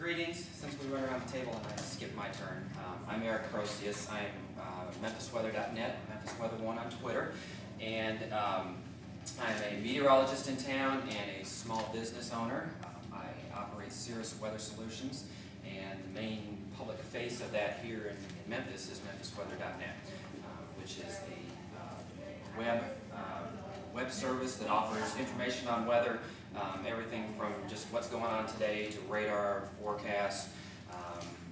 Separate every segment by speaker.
Speaker 1: Greetings. Since we went around the table and I skipped my turn, I'm Eric Procius. I'm memstorm.net, Memphis Weather 1 on Twitter, and I'm a meteorologist in town and a small business owner. I operate Cirrus Weather Solutions, and the main public face of that here in Memphis is memstorm.net, which is a web service that offers information on weather. Everything from just what's going on today to radar, forecasts.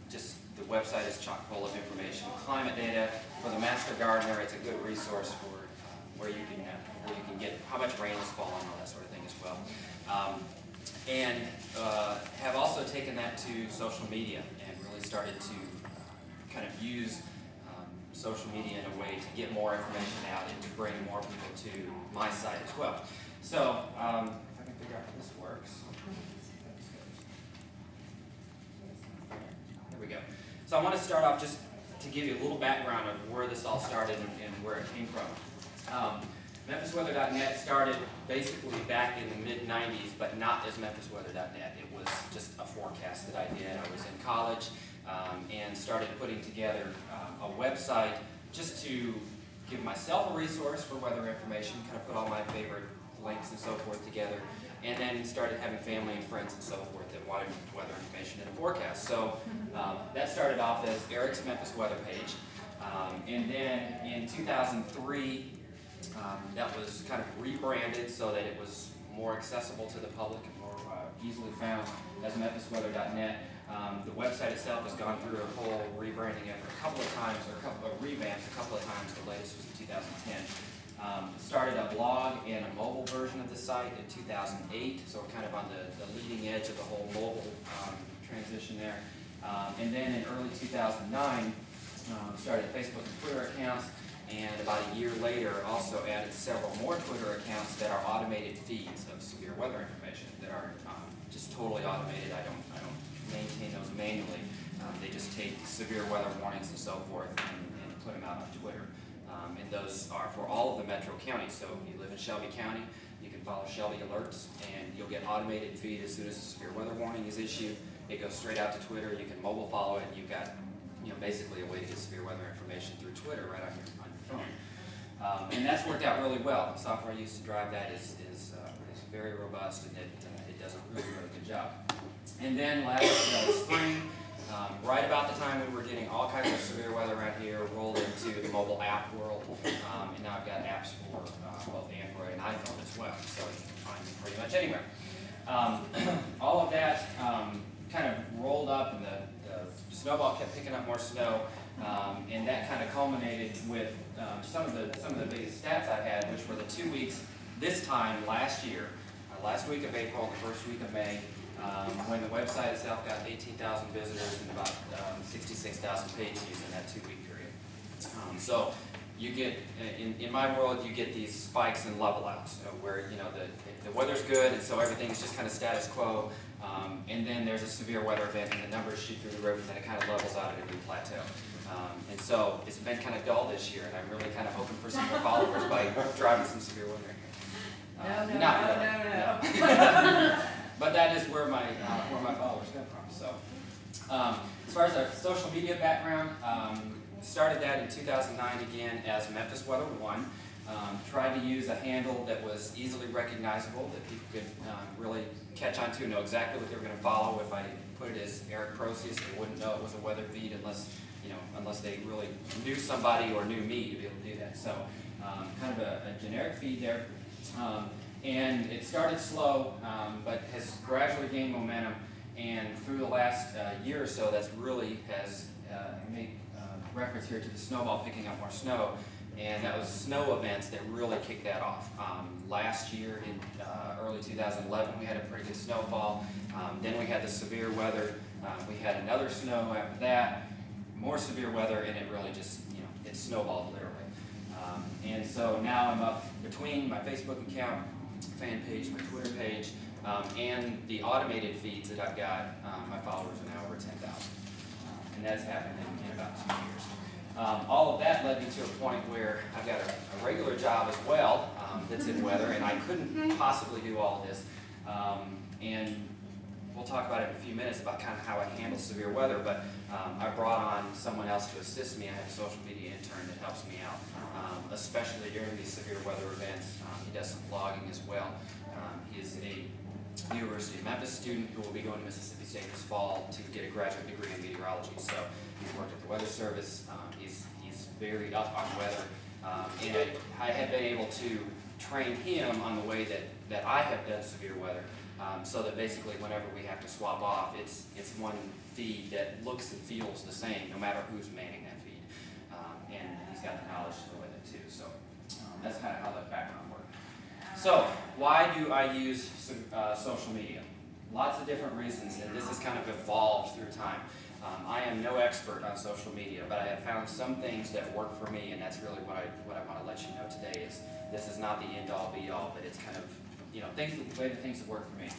Speaker 1: Just the website is chock full of information. Climate data for the master gardener. It's a good resource for where you can get how much rain is falling, all that sort of thing as well. And have also taken that to social media and really started to kind of use social media in a way to get more information out and to bring more people to my site as well. So. Figure out how this works. There we go. So I want to start off just to give you a little background of where this all started and where it came from. memstorm.net started basically back in the mid-90s, but not as memstorm.net. It was just a forecast that I did. I was in college and started putting together a website just to give myself a resource for weather information, kind of put all my favorite links and so forth together, and then started having family and friends and so forth that wanted weather information and a forecast. So that started off as Eric's Memphis weather page, and then in 2003 that was kind of rebranded so that it was more accessible to the public and more easily found as memstorm.net. The website itself has gone through a whole rebranding effort a couple of times, or a couple of revamps a couple of times. The latest was in 2010. Started a blog and a mobile version of the site in 2008, so we're kind of on the leading edge of the whole mobile transition there. And then in early 2009, started Facebook and Twitter accounts, and about a year later also added several more Twitter accounts that are automated feeds of severe weather information that are just totally automated. I don't maintain those manually. They just take severe weather warnings and so forth and put them out on Twitter. And those are for all of the metro counties. So if you live in Shelby County, you can follow Shelby Alerts, and you'll get automated feed as soon as a severe weather warning is issued. It goes straight out to Twitter. You can mobile follow it, and you've got basically a way to get severe weather information through Twitter right on your phone. And that's worked out really well. The software I used to drive that is very robust, and it does a really, really good job. And then last spring, right about the time we were getting all kinds of severe weather around here, rolled into the mobile app world, and now I've got apps for both Android and iPhone as well, so you can find them pretty much anywhere. All of that kind of rolled up, and the snowball kept picking up more snow, and that kind of culminated with some of the biggest stats I've had, which were the 2 weeks this time last year, last week of April, the first week of May. When the website itself got 18,000 visitors and about 66,000 page views in that 2-week period. So you get, in my world, you get these spikes and level outs, where the weather's good and so everything's just kind of status quo, and then there's a severe weather event and the numbers shoot through the roof, and then it kind of levels out at a new plateau. And so it's been kind of dull this year, and I'm really kind of hoping for some more followers by driving some severe weather here. No. But that is where my followers come from. So, as far as our social media background, started that in 2009 again as Memphis Weather 1. Tried to use a handle that was easily recognizable, that people could really catch on to, know exactly what they were going to follow. If I put it as Eric Procius, they wouldn't know it was a weather feed unless they really knew somebody or knew me to be able to do that. So, kind of a generic feed there. And it started slow, but has gradually gained momentum, and through the last year or so, that's really has made reference here to the snowball picking up more snow, and that was snow events that really kicked that off. Last year, in early 2011, we had a pretty good snowfall. Then we had the severe weather. We had another snow after that, more severe weather, and it really just, it snowballed literally. And so now I'm up between my Facebook account, fan page, my Twitter page, and the automated feeds that I've got. My followers are now over 10,000, and that's happened in about 2 years. All of that led me to a point where I've got a regular job as well that's in weather, and I couldn't possibly do all of this. And we'll talk about it in a few minutes about kind of how I handle severe weather, but I brought on someone else to assist me. I have a social media intern that helps me out, especially during these severe weather events. He does some blogging as well. He is a University of Memphis student who will be going to Mississippi State this fall to get a graduate degree in meteorology. So he's worked at the Weather Service. He's very up on weather, and I have been able to train him on the way that I have done severe weather, so that basically whenever we have to swap off, it's one feed that looks and feels the same no matter who's manning that feed, and he's got the knowledge to go with it too. So that's kind of how that background works. So why do I use social media? Lots of different reasons, and this has kind of evolved through time. I am no expert on social media, but I have found some things that work for me, and that's really what I want to let you know today. Is this is not the end-all, be-all, but it's kind of, you know, the way the things that work for me.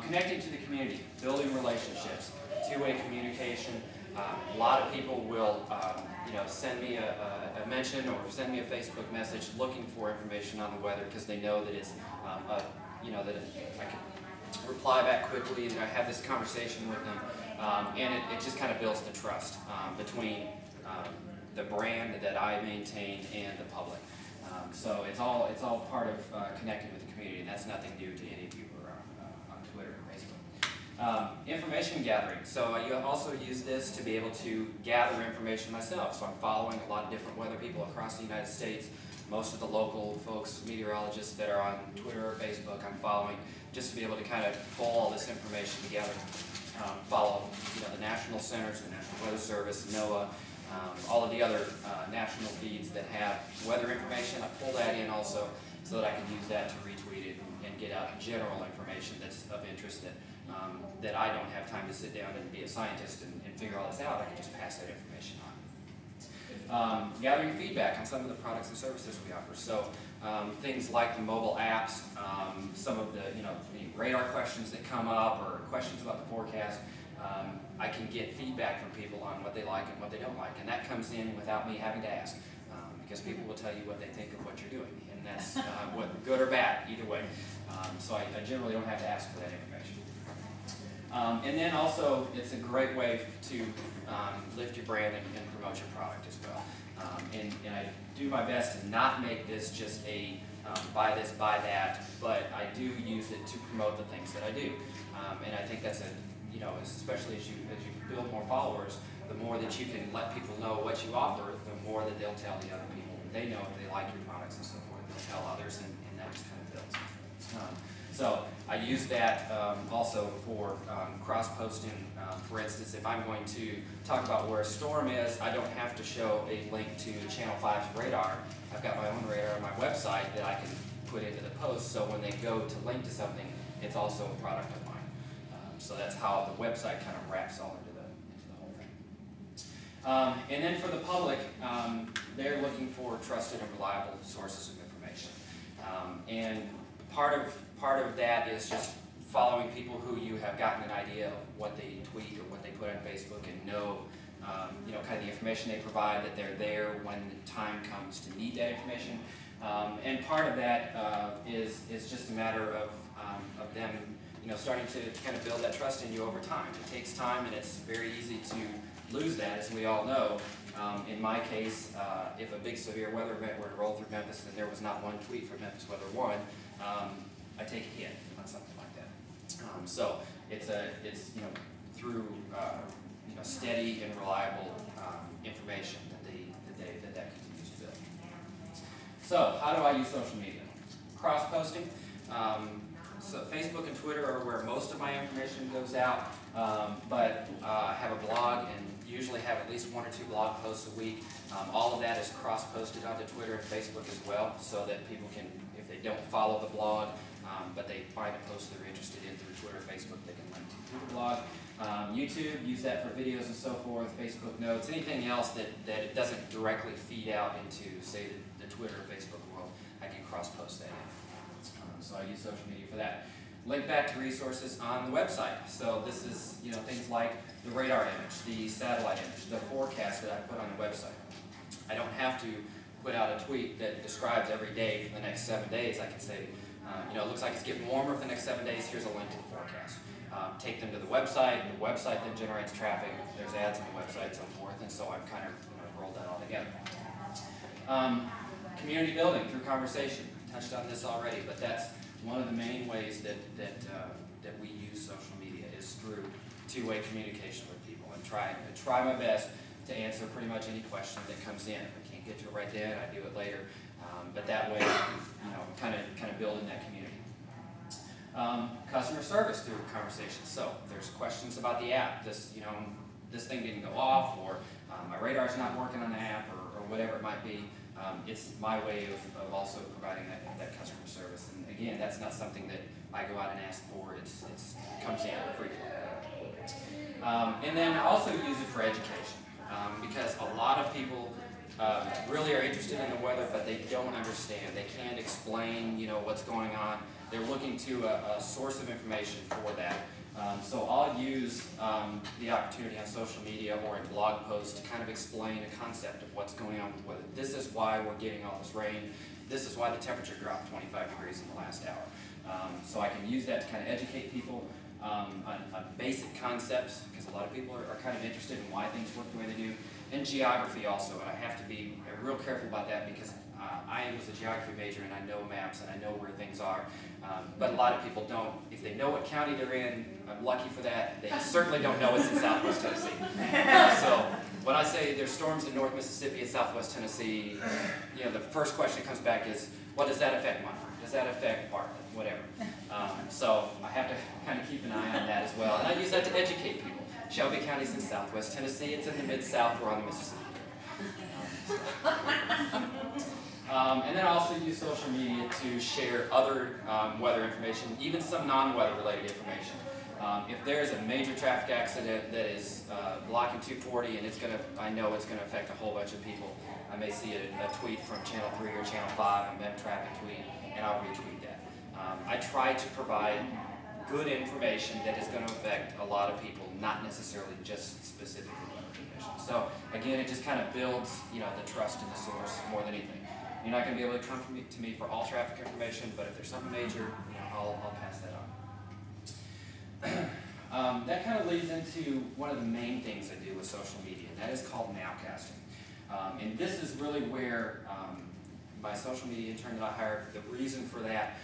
Speaker 1: Connecting to the community, building relationships, two-way communication. A lot of people will, you know, send me a mention or send me a Facebook message looking for information on the weather because they know that it's, you know, that I can reply back quickly and I have this conversation with them, and it just kind of builds the trust between the brand that I maintain and the public. So it's all part of connecting with the community, and that's nothing new to any of you who are on Twitter and Facebook. Information gathering. So you also use this to be able to gather information myself. So I'm following a lot of different weather people across the United States. Most of the local folks, meteorologists that are on Twitter or Facebook, I'm following just to be able to kind of pull all this information together. Follow, you know, the national centers, the National Weather Service, NOAA, all of the other national feeds that have weather information. I pull that in also so that I can use that to retweet it and get out general information that's of interest that I don't have time to sit down and be a scientist and figure all this out. I can just pass that information on. Gathering feedback on some of the products and services we offer. So things like the mobile apps, some of the, you know, the radar questions that come up or questions about the forecast. I can get feedback from people on what they like and what they don't like, and that comes in without me having to ask, because people will tell you what they think of what you're doing, and that's what, good or bad, either way. So I generally don't have to ask for that information. And then also, it's a great way to lift your brand and promote your product as well. And I do my best to not make this just a buy this, buy that, but I do use it to promote the things that I do. And I think that's you know, especially as you build more followers, the more that you can let people know what you offer, the more that they'll tell the other people that they know if they like your products and so forth. They'll tell others, and that just kind of builds. So I use that also for cross-posting. For instance, if I'm going to talk about where a storm is, I don't have to show a link to Channel 5's radar. I've got my own radar on my website that I can put into the post, so when they go to link to something, it's also a product of mine. So that's how the website kind of wraps all into the whole thing. And then for the public, they're looking for trusted and reliable sources of information. And part of that is just following people who you have gotten an idea of what they tweet or what they put on Facebook and know, you know, kind of the information they provide, that they're there when the time comes to need that information. And part of that is just a matter of them, you know, starting to kind of build that trust in you over time. It takes time, and it's very easy to lose that, as we all know. In my case, if a big severe weather event were to roll through Memphis and there was not one tweet from Memphis Weather 1, I take a hit on something like that. So it's you know, through you know, steady and reliable information that continues to build. So how do I use social media? Cross-posting. So Facebook and Twitter are where most of my information goes out, but I have a blog and usually have at least 1 or 2 blog posts a week. All of that is cross-posted onto Twitter and Facebook as well, so that people can, if they don't follow the blog, but they find a post they're interested in through Twitter or Facebook, they can link to the blog. YouTube, use that for videos and so forth, Facebook notes, anything else that it doesn't directly feed out into, say, the Twitter or Facebook world, I can cross-post that in. So I use social media for that. Link back to resources on the website. So this is, you know, things like the radar image, the satellite image, the forecast that I put on the website. I don't have to put out a tweet that describes every day for the next 7 days. I can say, It looks like it's getting warmer for the next 7 days. Here's a link to the forecast. Take them to the website then generates traffic. There's ads on the website, so forth, and so I've kind of rolled that all together. Community building through conversation. Touched on this already, but that's one of the main ways that we use social media is through two-way communication with people, and try my best to answer pretty much any question that comes in. If I can't get to it right then, I do it later, but that way, kind of building that community. Customer service through conversation. So if there's questions about the app, this thing didn't go off, or my radar's not working on the app, or whatever it might be. It's my way of also providing that customer service. And again, that's not something that I go out and ask for. It comes in frequently. And then I also use it for education, because a lot of people really are interested in the weather, but they don't understand. They can't explain, what's going on. They're looking to a source of information for that. So I'll use the opportunity on social media or in blog posts to kind of explain a concept of what's going on with the weather. This is why we're getting all this rain. This is why the temperature dropped 25 degrees in the last hour. So I can use that to kind of educate people on basic concepts, because a lot of people are kind of interested in why things work the way they do. And geography also, and I have to be real careful about that, because I was a geography major and I know maps and I know where things are, but a lot of people don't. If they know what county they're in, I'm lucky for that. They certainly don't know it's in Southwest Tennessee. So when I say there's storms in North Mississippi and Southwest Tennessee, the first question that comes back is, what does that affect Munford? Does that affect Bartlett? Whatever. So I have to kind of keep an eye on that as well, and I use that to educate people. Shelby County's in Southwest Tennessee. It's in the Mid-South. We're on the Mississippi. And then I also use social media to share other weather information, even some non-weather related information. If there's a major traffic accident that is blocking 240 and I know it's going to affect a whole bunch of people, I may see a tweet from Channel 3 or Channel 5, a mem traffic tweet, and I'll retweet that. I try to provide good information that is going to affect a lot of people, not necessarily just specific weather conditions. So again, it just kind of builds, the trust in the source more than anything. You're not going to be able to come to me for all traffic information, but if there's something major, I'll pass that on. That kind of leads into one of the main things I do with social media, and that is called nowcasting. And this is really where my social media intern that I hired, the reason for that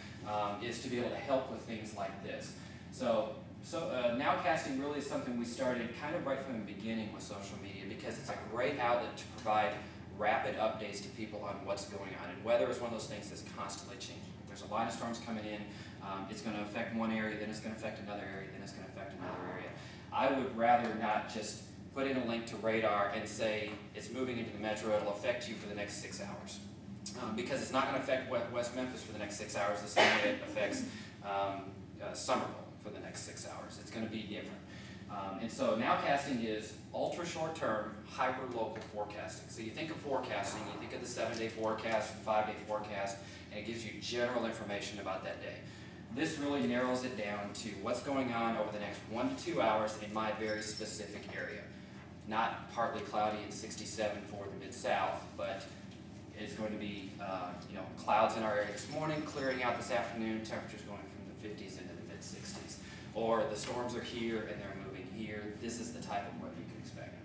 Speaker 1: is to be able to help with things like this. So nowcasting really is something we started kind of right from the beginning with social media, because it's a great outlet to provide rapid updates to people on what's going on. And weather is one of those things that's constantly changing. If there's a line of storms coming in, it's going to affect one area, then it's going to affect another area, then it's going to affect another area. I would rather not just put in a link to radar and say it's moving into the metro, it'll affect you for the next 6 hours. Because it's not going to affect West Memphis for the next 6 hours the same way it affects Somerville for the next 6 hours. It's going to be different. And so nowcasting is ultra short-term, hyper-local forecasting. So you think of forecasting, you think of the 7-day forecast, 5-day forecast, and it gives you general information about that day. This really narrows it down to what's going on over the next 1 to 2 hours in my very specific area. Not partly cloudy and 67 for the Mid-South, but it's going to be clouds in our area this morning, clearing out this afternoon, temperatures going from the 50s into the mid-60s. Or the storms are here and they're moving here. This is the type of weather you can expect.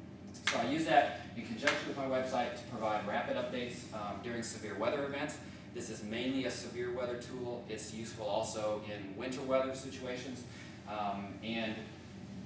Speaker 1: So I use that in conjunction with my website to provide rapid updates during severe weather events. This is mainly a severe weather tool. It's useful also in winter weather situations. And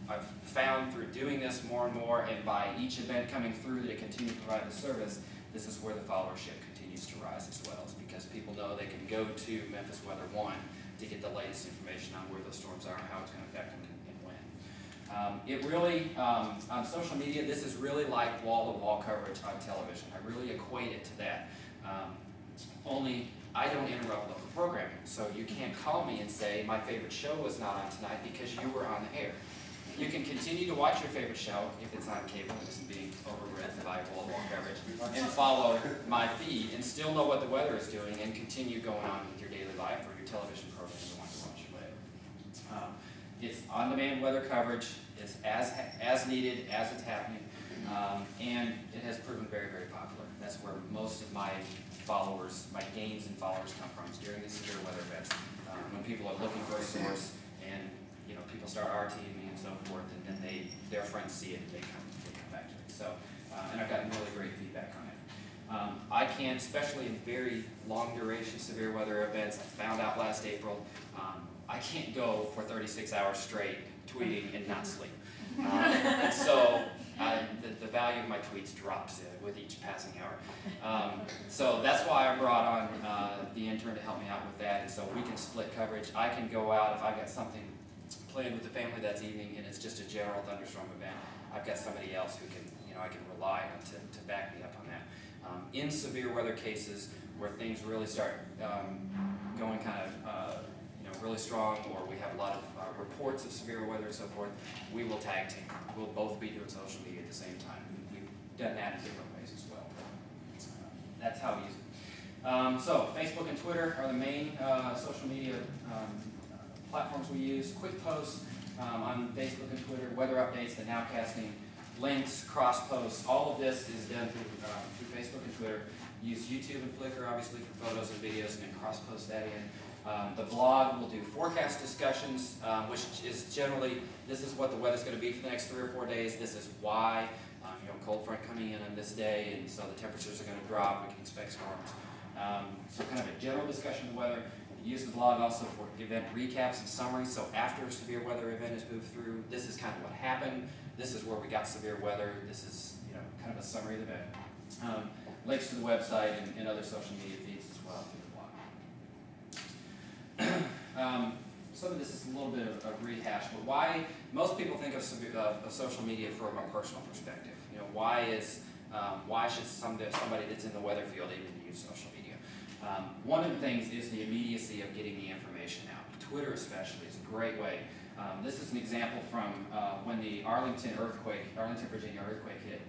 Speaker 1: I've found through doing this more and more, and by each event coming through that it continue to provide the service, this is where the followership continues to rise as well. It's because people know they can go to Memphis Weather 1 to get the latest information on where those storms are, how it's going to affect them, and when. It really, on social media, this is really like wall-to-wall coverage on television. I really equate it to that. Only I don't interrupt local programming, so you can't call me and say, my favorite show was not on tonight because you were on the air. You can continue to watch your favorite show, if it's on cable and isn't being overridden by wall-to-wall coverage, and follow my feed and still know what the weather is doing and continue going on with your daily life or your television program you want to watch later. It's on-demand weather coverage. It's as needed as it's happening, and it has proven very, very popular. That's where most of my followers, my gains in followers come from, is during these severe weather events. When people are looking for a source and people start RTing me and so forth, and then their friends see it and they come back to it. So, and I've gotten really great feedback on it. I can't, especially in very long duration severe weather events, I found out last April, I can't go for 36 hours straight tweeting and not sleep. And so the value of my tweets drops with each passing hour. So that's why I brought on the intern to help me out with that, and so we can split coverage. I can go out if I've got something planned with the family that evening and it's just a general thunderstorm event. I've got somebody else who can, I can rely on to back me up on that. In severe weather cases where things really start going kind of really strong, or we have a lot of reports of severe weather and so forth, we will tag team. We'll both be doing social media at the same time. We've done that in different ways as well. That's how we use it. So Facebook and Twitter are the main social media platforms we use. Quick posts on Facebook and Twitter, weather updates, the nowcasting, links, cross posts. All of this is done through Facebook and Twitter. Use YouTube and Flickr, obviously, for photos and videos, and then cross post that in. The blog will do forecast discussions, which is generally, this is what the weather's going to be for the next 3 or 4 days. This is why, cold front coming in on this day, and so the temperatures are going to drop. We can expect storms. So kind of a general discussion of the weather. Use the blog also for event recaps and summaries. So after a severe weather event is moved through, this is kind of what happened. This is where we got severe weather. This is kind of a summary of the event. Links to the website and other social media feeds as well through the blog. Some of this is a little bit of a rehash, but why most people think of social media from a personal perspective. Why should somebody that's in the weather field even use social media? One of the things is the immediacy of getting the information out. Twitter especially is a great way. This is an example from when the Arlington, Virginia earthquake hit.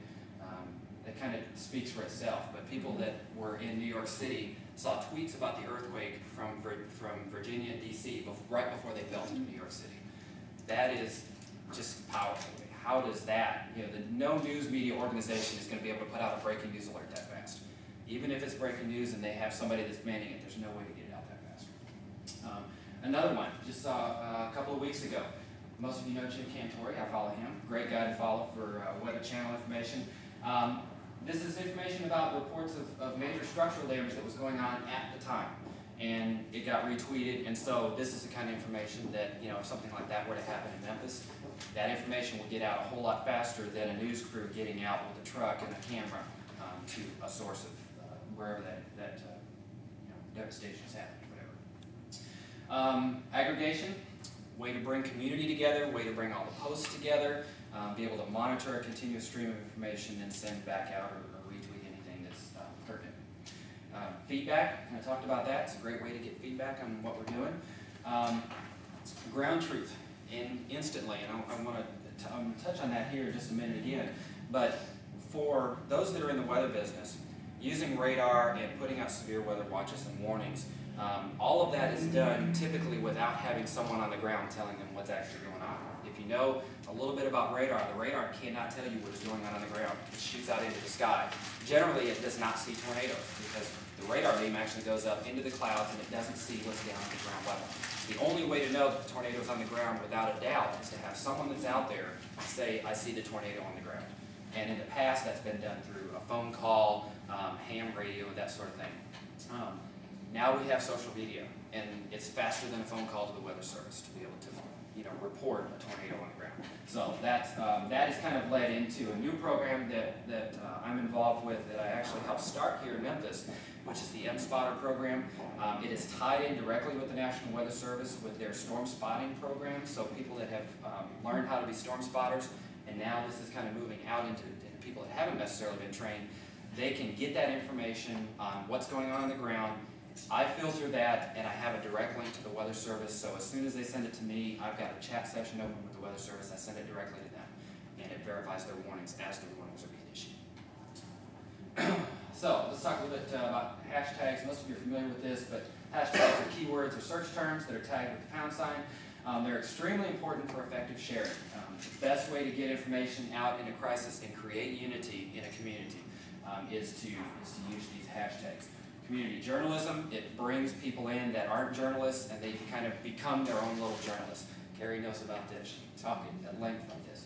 Speaker 1: It kind of speaks for itself, but people that were in New York City saw tweets about the earthquake from Virginia and DC right before they fell into New York City. That is just powerful. How does that, no news media organization is going to be able to put out a breaking news alert that fast. Even if it's breaking news and they have somebody that's manning it, there's no way to get it out that fast. Another one, just saw a couple of weeks ago. Most of you know Jim Cantori, I follow him. Great guy to follow for Weather Channel information. This is information about reports of major structural damage that was going on at the time. And it got retweeted, and so this is the kind of information that, if something like that were to happen in Memphis, that information will get out a whole lot faster than a news crew getting out with a truck and a camera to a source of wherever that devastation is happening, whatever. Aggregation, way to bring community together, way to bring all the posts together, be able to monitor a continuous stream of information and send back out or retweet anything that's pertinent. Feedback, I talked about that. It's a great way to get feedback on what we're doing. Ground truth, instantly, and I'm going to touch on that here in just a minute again, but for those that are in the weather business, using radar and putting out severe weather watches and warnings, all of that is done typically without having someone on the ground telling them what's actually going on. If you know a little bit about radar, the radar cannot tell you what is going on the ground. It shoots out into the sky. Generally, it does not see tornadoes because the radar beam actually goes up into the clouds and it doesn't see what's down at the ground level. The only way to know that the tornado is on the ground without a doubt is to have someone that's out there say, I see the tornado on the ground. And in the past, that's been done through a phone call, ham radio, that sort of thing. Now we have social media, and it's faster than a phone call to the weather service to be able to report a tornado on the ground. So that has kind of led into a new program that I'm involved with that I actually helped start here in Memphis, which is the M-Spotter program. It is tied in directly with the National Weather Service with their storm spotting program, so people that have learned how to be storm spotters, and now this is kind of moving out into people that haven't necessarily been trained, they can get that information on what's going on the ground. I filter that, and I have a direct link to the Weather Service, so as soon as they send it to me, I've got a chat session open with the Weather Service. I send it directly to them, and it verifies their warnings as the warnings are being issued. So let's talk a little bit about hashtags. Most of you are familiar with this, but hashtags are keywords or search terms that are tagged with the pound sign. They're extremely important for effective sharing. The best way to get information out in a crisis and create unity in a community. is to use these hashtags. Community journalism, it brings people in that aren't journalists, and they kind of become their own little journalists. Carrie knows about this, talking at length on this.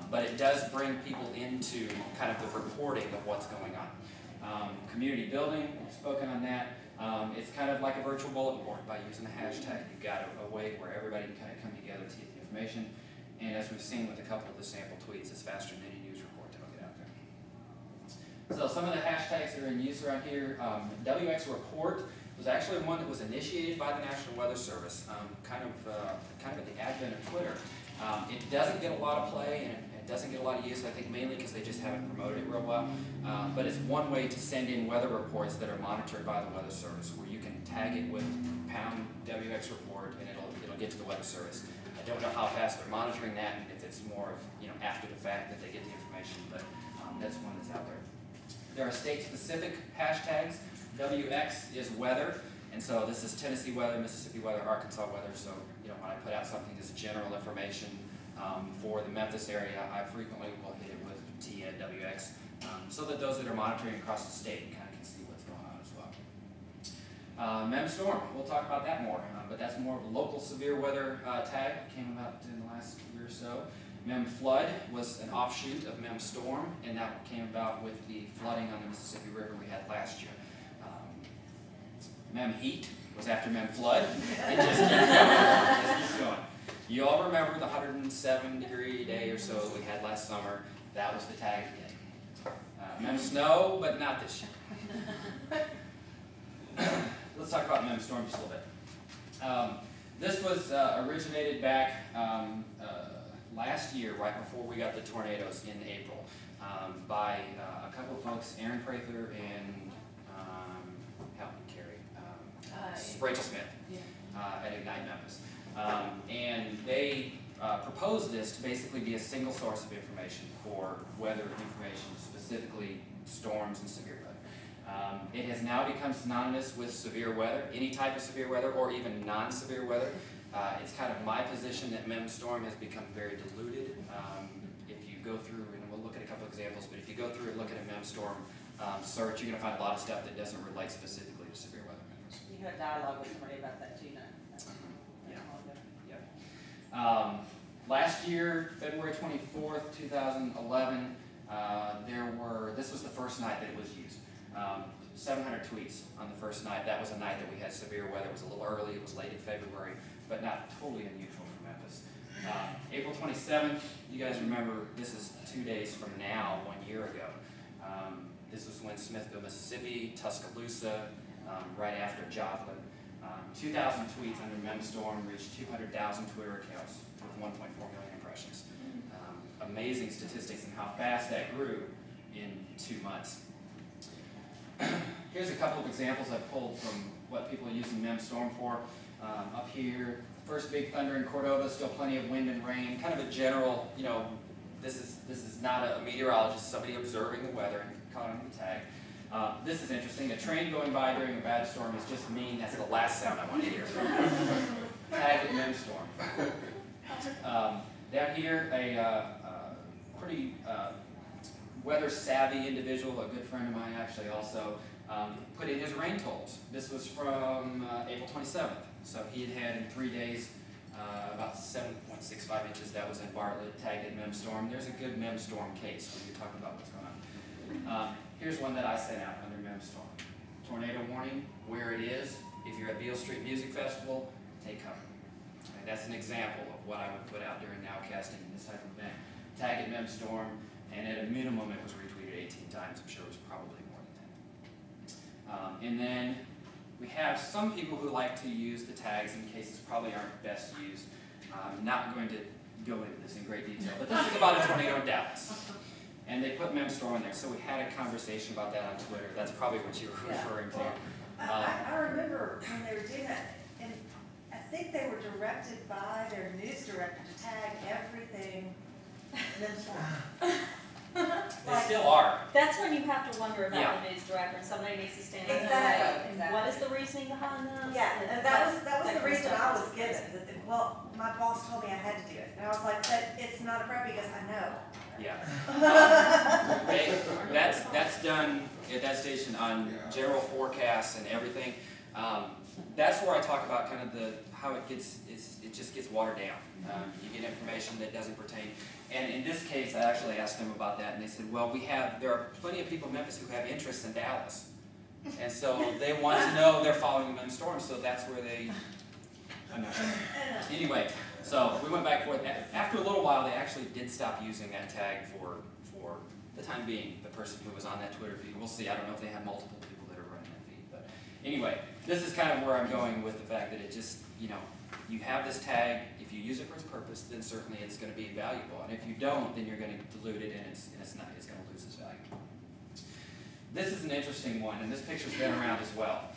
Speaker 1: But it does bring people into kind of the reporting of what's going on. Community building, we've spoken on that. It's kind of like a virtual bulletin board by using a hashtag. You've got a way where everybody can kind of come together to get the information. And as we've seen with a couple of the sample tweets, it's faster than any news report that'll get out there. So some of the hashtags that are in use around here, WX Report was actually one that was initiated by the National Weather Service, kind of at the advent of Twitter. It doesn't get a lot of play, and it doesn't get a lot of use, I think mainly because they just haven't promoted it real well. But it's one way to send in weather reports that are monitored by the Weather Service, where you can tag it with #WX Report, and it'll get to the Weather Service. I don't know how fast they're monitoring that, and if it's more of after the fact that they get the information, but that's one that's out there. There are state-specific hashtags. WX is weather, and so this is Tennessee weather, Mississippi weather, Arkansas weather. So when I put out something that's general information for the Memphis area, I frequently will hit it with T and WX, so that those that are monitoring across the state kind of can see what's going on as well. Memstorm, we'll talk about that more, but that's more of a local severe weather tag that came about in the last year or so. Memflood was an offshoot of Memstorm, and that came about with the flooding on the Mississippi River we had last year. Memheat was after Memflood. It just keeps going. It just keeps going. You all remember the 107-degree day or so that we had last summer? That was the tag again. Memsnow, but not this year. Let's talk about Memstorm just a little bit. This was originated back last year, right before we got the tornadoes in April, by a couple of folks, Aaron Prather and help me, Carrie, Rachel Smith, at Ignite Memphis. And they proposed this to basically be a single source of information for weather information, specifically storms and severe weather. It has now become synonymous with severe weather, any type of severe weather, or even non-severe weather. It's kind of my position that Memstorm has become very diluted. If you go through, and we'll look at a couple examples, but if you go through and look at a Memstorm search, you're going to find a lot of stuff that doesn't relate specifically to severe weather.
Speaker 2: You had a dialogue with somebody about that too, no?
Speaker 1: Yeah. Last year, February 24th, 2011, this was the first night that it was used. 700 tweets on the first night. That was a night that we had severe weather. It was a little early. It was late in February, but not totally unusual for Memphis. April 27th, you guys remember, this is 2 days from now, 1 year ago. This was when Smithville, Mississippi, Tuscaloosa, right after Joplin. 2,000 tweets under Memstorm reached 200,000 Twitter accounts with 1.4 million impressions. Amazing statistics and how fast that grew in 2 months. Here's a couple of examples I've pulled from what people are using Memstorm for. Up here, first big thunder in Cordova, still plenty of wind and rain. Kind of a general, this is not a meteorologist, somebody observing the weather and caught on the tag. This is interesting. A train going by during a bad storm is just mean. That's the last sound I want to hear. Tag with Memstorm. Down here, a pretty weather-savvy individual, a good friend of mine actually also, put in his rain totals. This was from April 27th. So he had in 3 days about 7.65 inches. That was in Bartlett, tagged at Memstorm. There's a good Memstorm case when you're talking about what's going on. Here's one that I sent out under Memstorm. Tornado warning, where it is. If you're at Beale Street Music Festival, take cover. Okay, that's an example of what I would put out during nowcasting in this type of event. Tag at Memstorm, and at a minimum it was retweeted 18 times. I'm sure it was probably more than 10. And then we have some people who like to use the tags in cases probably aren't best used. I'm not going to go into this in great detail, but this is about a tornado in Dallas. And they put Memstorm in there, so we had a conversation about that on Twitter. That's probably what you were referring to.
Speaker 3: I remember when they were doing that, and I think they were directed by their news director to tag everything Memstorm.
Speaker 1: They still are.
Speaker 4: That's when you have to wonder
Speaker 1: Yeah.
Speaker 4: about the news director, and somebody needs to stand up and
Speaker 3: Exactly,
Speaker 4: say, what is the reasoning behind this?
Speaker 3: Yeah, and that was
Speaker 4: that
Speaker 3: the
Speaker 4: kind of
Speaker 3: reason
Speaker 4: stuff
Speaker 3: I
Speaker 4: is
Speaker 3: was given,
Speaker 4: crazy.
Speaker 3: well, my boss told me I had to do it, and I was like, but it's not appropriate because I know.
Speaker 1: Yeah. That's done at that station on general forecasts and everything. That's where I talk about kind of how it just gets watered down. You get information that doesn't pertain. And in this case, I actually asked them about that, and they said, well, there are plenty of people in Memphis who have interests in Dallas. And so they want to know they're following the memstorm, so that's where I'm not sure. Anyway, so we went back and forth. After a little while, they actually did stop using that tag for the time being, the person who was on that Twitter feed. We'll see. I don't know if they have multiple people that are running that feed. But anyway, this is kind of where I'm going with the fact that it just, you have this tag. If you use it for its purpose, then certainly it's going to be valuable. And if you don't, then you're going to dilute it, and it's going to lose its value. This is an interesting one, and this picture's been around as well.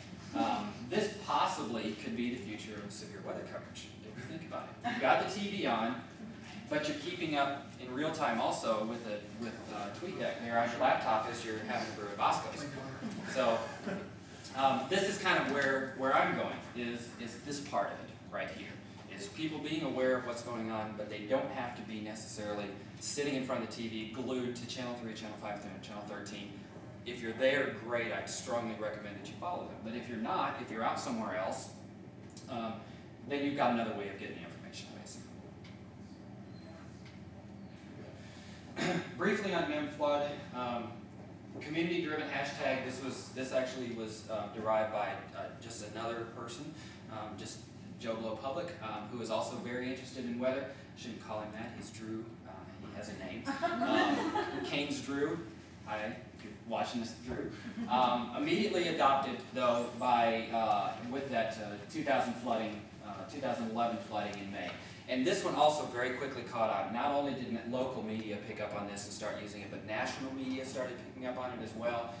Speaker 1: This possibly could be the future of severe weather coverage, if you think about it. You've got the TV on, but you're keeping up in real time also with TweetDeck there on your laptop as you're having to brew at Bosco's. So this is kind of where I'm going, is this part of it right here. Is people being aware of what's going on, but they don't have to be necessarily sitting in front of the TV glued to Channel 3, Channel 5, Channel 13. If you're there, great, I'd strongly recommend that you follow them. But if you're not, if you're out somewhere else, then you've got another way of getting the information, basically. Briefly on MemFlood, community-driven hashtag. This actually was derived by just another person, just Joe Blow Public, who is also very interested in weather. Shouldn't call him that. He's Drew. He has a name. Kane's Drew. Hi, if you're watching this, Drew. Immediately adopted though with that 2011 flooding in May. And this one also very quickly caught on. Not only did local media pick up on this and start using it, but national media started picking up on it as well.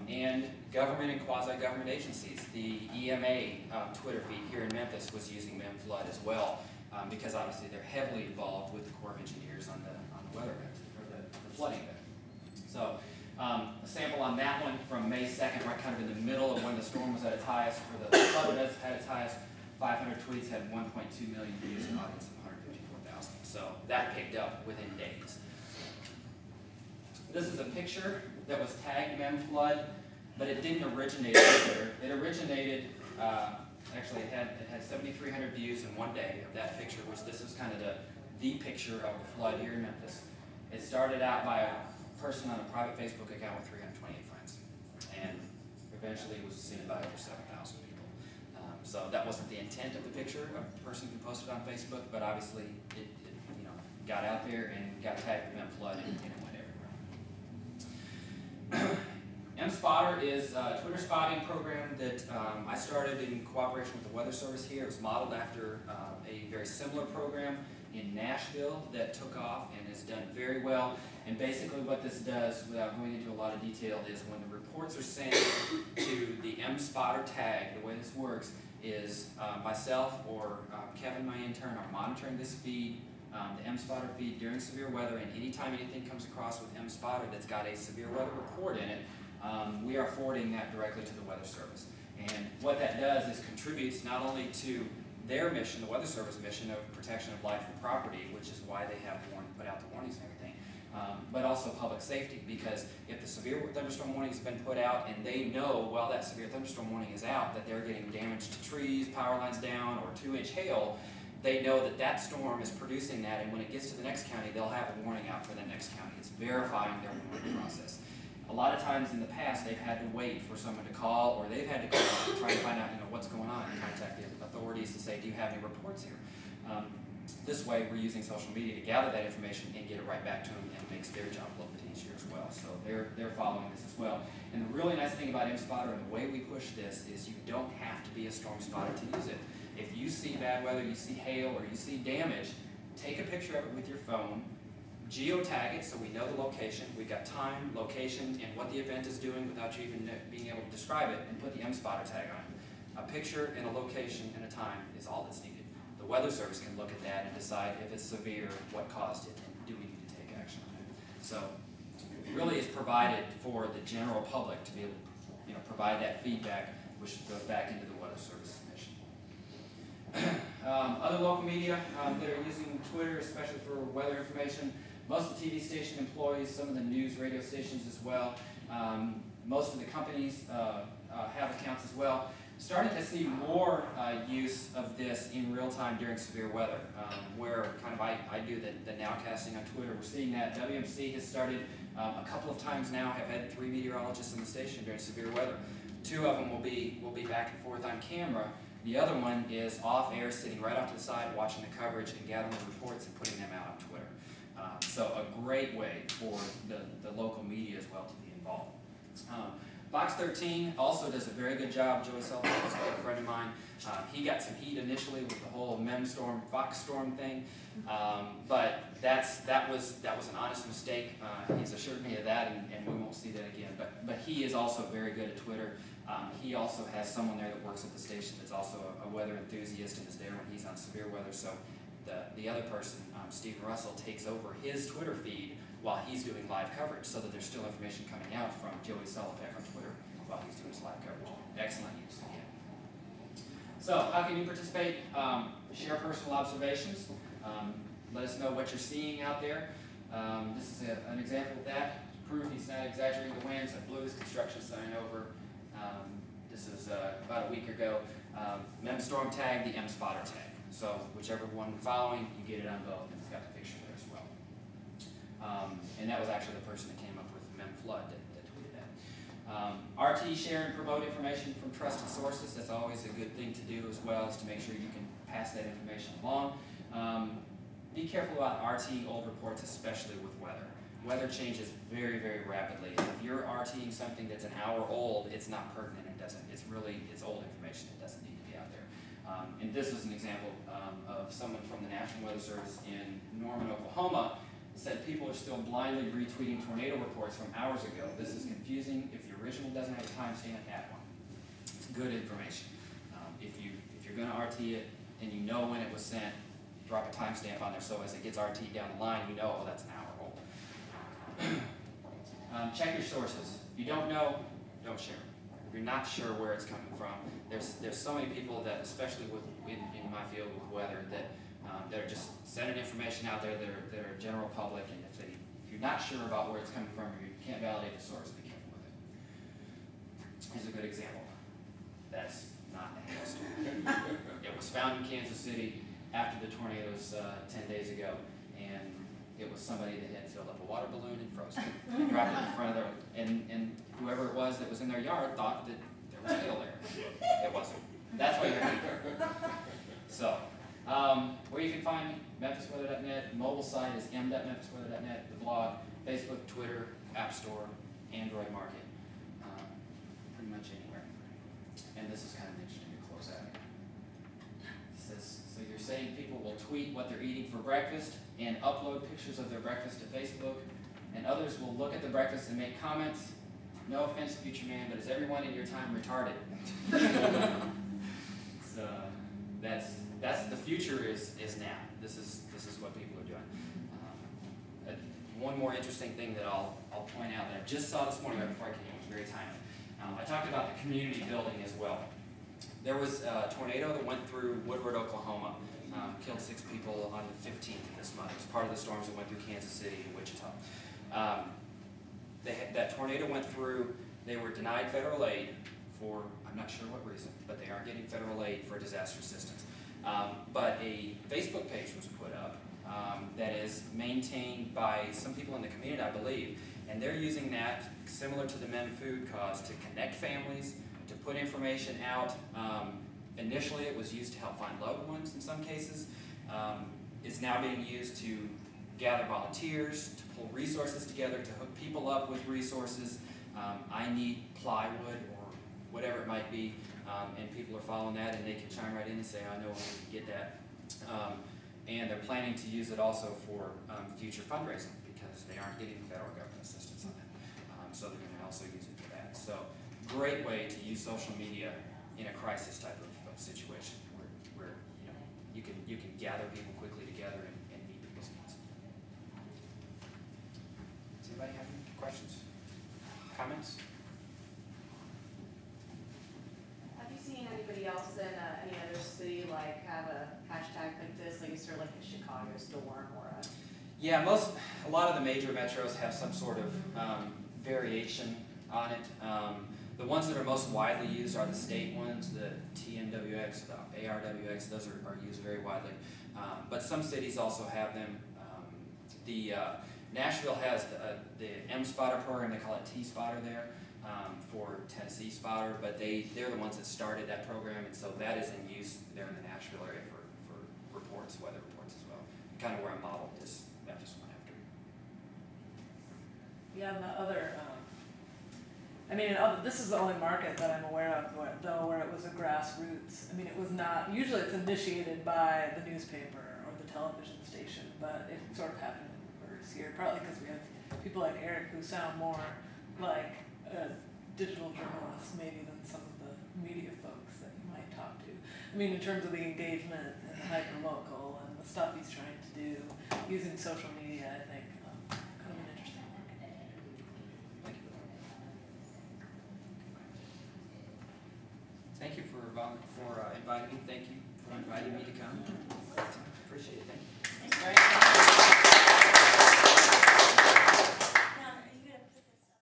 Speaker 1: And government and quasi-government agencies. The EMA Twitter feed here in Memphis was using MemFlood as well, because obviously they're heavily involved with the Corps of Engineers on the weather event, or the flooding event. So a sample on that one from May 2nd, right kind of in the middle of when the storm was at its highest, or the flood was at its highest. 500 tweets had 1.2 million views, an audience of 154,000. So that picked up within days. This is a picture that was tagged MemFlood, but it didn't originate there. It originated, actually it had 7,300 views in one day of that picture, which this is kind of the picture of the flood here in Memphis. It started out by a person on a private Facebook account with 328 friends, and eventually was seen by over 7,000 people. So that wasn't the intent of the picture of the person who posted on Facebook, but obviously it got out there and got tagged with MemFlood and it went everywhere. MSpotter is a Twitter spotting program that I started in cooperation with the Weather Service here. It was modeled after a very similar program in Nashville that took off and has done very well. And basically what this does, without going into a lot of detail, is when the reports are sent to the MSpotter tag, the way this works is myself or Kevin, my intern, are monitoring this feed, the MSpotter feed during severe weather, and anytime anything comes across with MSpotter that's got a severe weather report in it, we are forwarding that directly to the Weather Service. And what that does is contributes not only to their mission, the Weather Service mission of protection of life and property, which is why they have put out the warnings and everything, but also public safety, because if the severe thunderstorm warning has been put out and they know while that severe thunderstorm warning is out that they're getting damage to trees, power lines down, or 2-inch hail, they know that that storm is producing that, and when it gets to the next county, they'll have a warning out for the next county. It's verifying their warning process. A lot of times in the past, they've had to wait for someone to call, or they've had to call to try to find out what's going on and contact the authorities to say, do you have any reports here? This way, we're using social media to gather that information and get it right back to them, and it makes their job a little bit easier as well. So they're following this as well. And the really nice thing about MSpotter and the way we push this is you don't have to be a storm spotter to use it. If you see bad weather, you see hail, or you see damage, take a picture of it with your phone, geotag it so we know the location. We've got time, location, and what the event is doing without you even being able to describe it, and put the MSpotter tag on it. A picture and a location and a time is all that's needed. The Weather Service can look at that and decide if it's severe, what caused it, and do we need to take action on it. So really is provided for the general public to be able to provide that feedback, which goes back into the Weather Service mission. Other local media that are using Twitter, especially for weather information, most of the TV station employees, some of the news radio stations as well. Most of the companies have accounts as well. Starting to see more use of this in real time during severe weather, where kind of I do the nowcasting on Twitter. We're seeing that WMC has started a couple of times now, have had 3 meteorologists in the station during severe weather. 2 of them will be back and forth on camera. The other one is off air, sitting right off to the side, watching the coverage and gathering reports and putting them out on Twitter. So a great way for the local media as well to be involved. Fox 13 also does a very good job. Joey Sullivan is a friend of mine. He got some heat initially with the whole memstorm, fox storm thing, but that was an honest mistake. He's assured me of that, and we won't see that again. But he is also very good at Twitter. He also has someone there that works at the station that's also a weather enthusiast and is there when he's on severe weather. So the other person, Stephen Russell, takes over his Twitter feed while he's doing live coverage, so that there's still information coming out from Joey Sullivan on Twitter while he's doing his live coverage. Excellent use again. So how can you participate? Share personal observations. Let us know what you're seeing out there. This is an example of that. Proof he's not exaggerating the winds. I blew his construction sign over. This is about a week ago. Memstorm tag, the M-spotter tag. So whichever one you're following, you get it on both, and it's got the picture there as well. And that was actually the person that came up with MemFlood that tweeted that. RT, share and promote information from trusted sources. That's always a good thing to do as well, is to make sure you can pass that information along. Be careful about RT old reports, especially with weather. Weather changes very, very rapidly. If you're RTing something that's an hour old, it's not pertinent. It's old information. It doesn't need to be out there. And this is an example of someone from the National Weather Service in Norman, Oklahoma, said people are still blindly retweeting tornado reports from hours ago. This is confusing. If the original doesn't have a timestamp, add one. It's good information. If you're going to RT it and you know when it was sent, drop a timestamp on there so as it gets RT down the line, you know, oh, that's an hour old. Check your sources. If you don't know, don't share. If you're not sure where it's coming from, there's so many people that, especially in my field with weather, that are just sending information out there that are general public, and if you're not sure about where it's coming from, or you can't validate the source, be careful with it. Here's a good example. That's not a hailstorm. It was found in Kansas City after the tornadoes 10 days ago, and it was somebody that had filled up a water balloon and frozen it, dropped it in front of their, and whoever it was that was in their yard thought that there was hail there. It wasn't. That's why you're here. So, where you can find me, memphisweather.net. Mobile site is m.memphisweather.net. The blog, Facebook, Twitter, App Store, Android Market, pretty much anywhere. And this is kind of interesting to close out. It says, so you're saying people will tweet what they're eating for breakfast and upload pictures of their breakfast to Facebook, and others will look at the breakfast and make comments. No offense, future man, but is everyone in your time retarded? So that's the future is now. This is what people are doing. One more interesting thing that I'll point out that I just saw this morning right before I came, it was very timely. I talked about the community building as well. There was a tornado that went through Woodward, Oklahoma, killed 6 people on the 15th of this month. It was part of the storms that went through Kansas City and Wichita. That tornado went through. They were denied federal aid for, I'm not sure what reason, but they aren't getting federal aid for disaster assistance. But a Facebook page was put up that is maintained by some people in the community, I believe, and they're using that, similar to the Mem Food Cause, to connect families, to put information out. Initially, it was used to help find loved ones in some cases. It's now being used to gather volunteers, to pull resources together, to hook people up with resources. I need plywood or whatever it might be, and people are following that, and they can chime right in and say, I know we can get that. And they're planning to use it also for future fundraising, because they aren't getting federal government assistance on that. So they're going to also use it for that. So great way to use social media in a crisis type of situation where you can gather people quickly together and meet people's needs. Does anybody have any Questions? Comments?
Speaker 5: Have you seen anybody else in any other city like have a hashtag like this, like sort of like a Chicago storm or a?
Speaker 1: Yeah, a lot of the major metros have some sort of variation on it. The ones that are most widely used are the state ones, the TNWX, the ARWX, those are used very widely. But some cities also have them. Nashville has the M-Spotter program, they call it T-Spotter there, for Tennessee Spotter, but they're the ones that started that program, and so that is in use there in the Nashville area for reports, weather reports as well. Kind of where I modeled this Memphis one after.
Speaker 6: Yeah, and the other, this is the only market that I'm aware of, where it was a grassroots. I mean, it was not, usually it's initiated by the newspaper or the television station, but it sort of happened in reverse here, partly because we have people like Eric who sound more like digital journalists maybe than some of the media folks that you might talk to. I mean, in terms of the engagement and the hyperlocal and the stuff he's trying to do using social media, I think kind of an interesting market.
Speaker 1: Thank you. Thank you for inviting me. Thank you for inviting me to come.